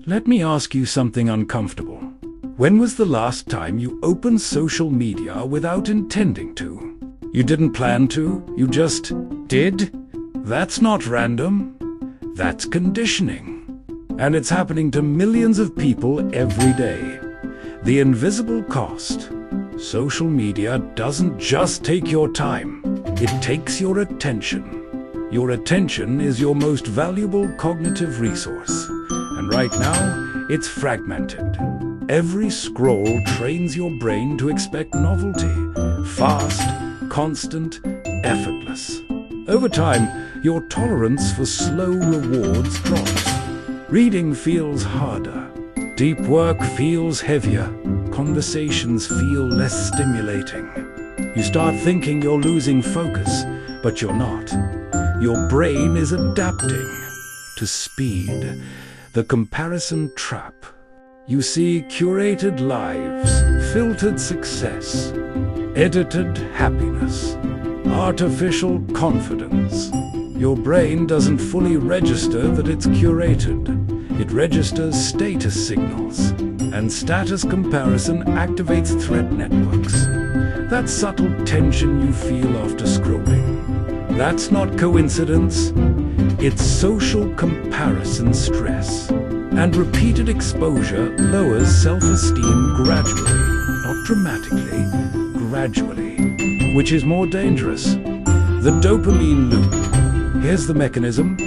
Let me ask you something uncomfortable. When was the last time you opened social media without intending to? You didn't plan to, you just did? That's not random. That's conditioning. And it's happening to millions of people every day. The invisible cost. Social media doesn't just take your time, it takes your attention. Your attention is your most valuable cognitive resource. And right now, it's fragmented. Every scroll trains your brain to expect novelty. Fast, constant, effortless. Over time, your tolerance for slow rewards drops. Reading feels harder. Deep work feels heavier. Conversations feel less stimulating. You start thinking you're losing focus, but you're not. Your brain is adapting to speed. The comparison trap. You see curated lives, filtered success, edited happiness, artificial confidence. Your brain doesn't fully register that it's curated. It registers status signals, and status comparison activates threat networks. That subtle tension you feel after scrolling. That's not coincidence. It's social comparison stress. And repeated exposure lowers self-esteem gradually, not dramatically, gradually, which is more dangerous. The dopamine loop. Here's the mechanism.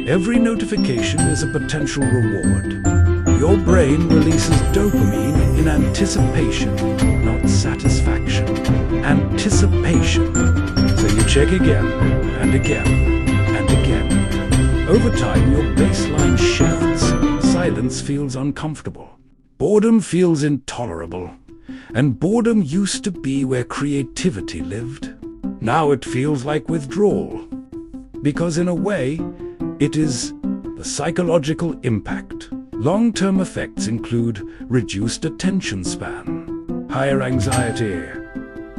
Every notification is a potential reward. Your brain releases dopamine in anticipation, not satisfaction. Anticipation. So you check again, and again, and again. Over time, your baseline shifts. Silence feels uncomfortable. Boredom feels intolerable. And boredom used to be where creativity lived. Now it feels like withdrawal. Because in a way, it is the psychological impact. Long-term effects include reduced attention span, higher anxiety,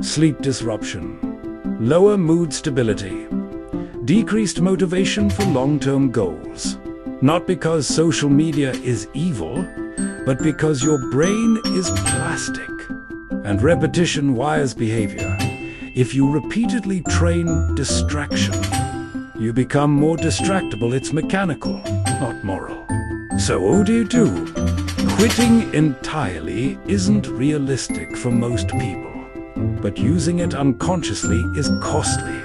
sleep disruption, lower mood stability, decreased motivation for long-term goals. Not because social media is evil, but because your brain is plastic. And repetition wires behavior. If you repeatedly train distraction, you become more distractible. It's mechanical, not moral. So what do? Quitting entirely isn't realistic for most people, but using it unconsciously is costly.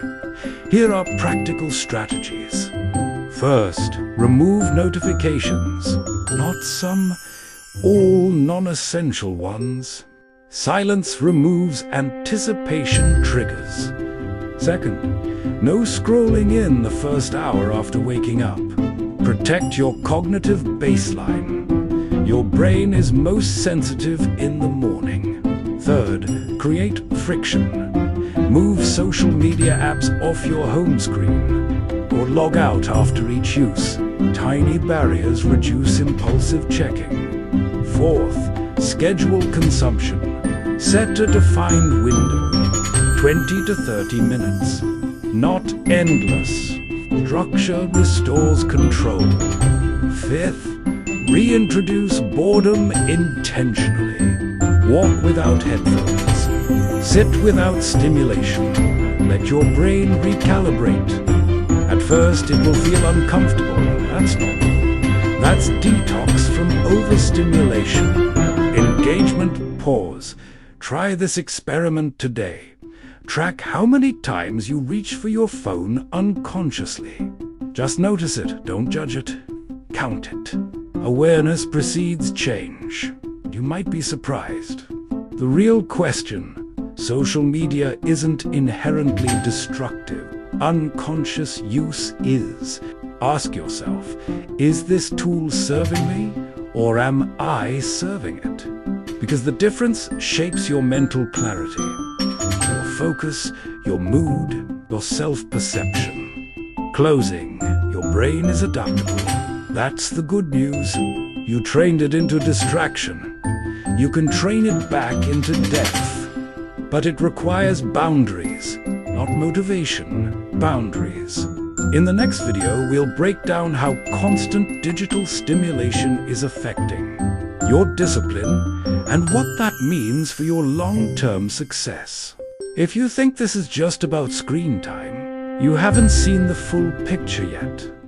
Here are practical strategies. First, remove notifications, not some all non-essential ones. Silence removes anticipation triggers. Second, no scrolling in the first hour after waking up. Protect your cognitive baseline. Your brain is most sensitive in the morning. Third, create friction. Move social media apps off your home screen or log out after each use. Tiny barriers reduce impulsive checking. Fourth, schedule consumption. Set a defined window, 20 to 30 minutes. Not endless. Structure restores control. Fifth, reintroduce boredom intentionally. Walk without headphones. Sit without stimulation. Let your brain recalibrate. At first, it will feel uncomfortable. That's normal. That's detox from overstimulation. Engagement pause. Try this experiment today. Track how many times you reach for your phone unconsciously. Just notice it, don't judge it. Count it. Awareness precedes change. You might be surprised. The real question, social media isn't inherently destructive. Unconscious use is. Ask yourself, is this tool serving me, or am I serving it? Because the difference shapes your mental clarity, your focus, your mood, your self-perception. Closing, your brain is adaptable. That's the good news. You trained it into distraction. You can train it back into depth. But it requires boundaries, not motivation, boundaries. In the next video, we'll break down how constant digital stimulation is affecting your discipline and what that means for your long-term success. If you think this is just about screen time, you haven't seen the full picture yet.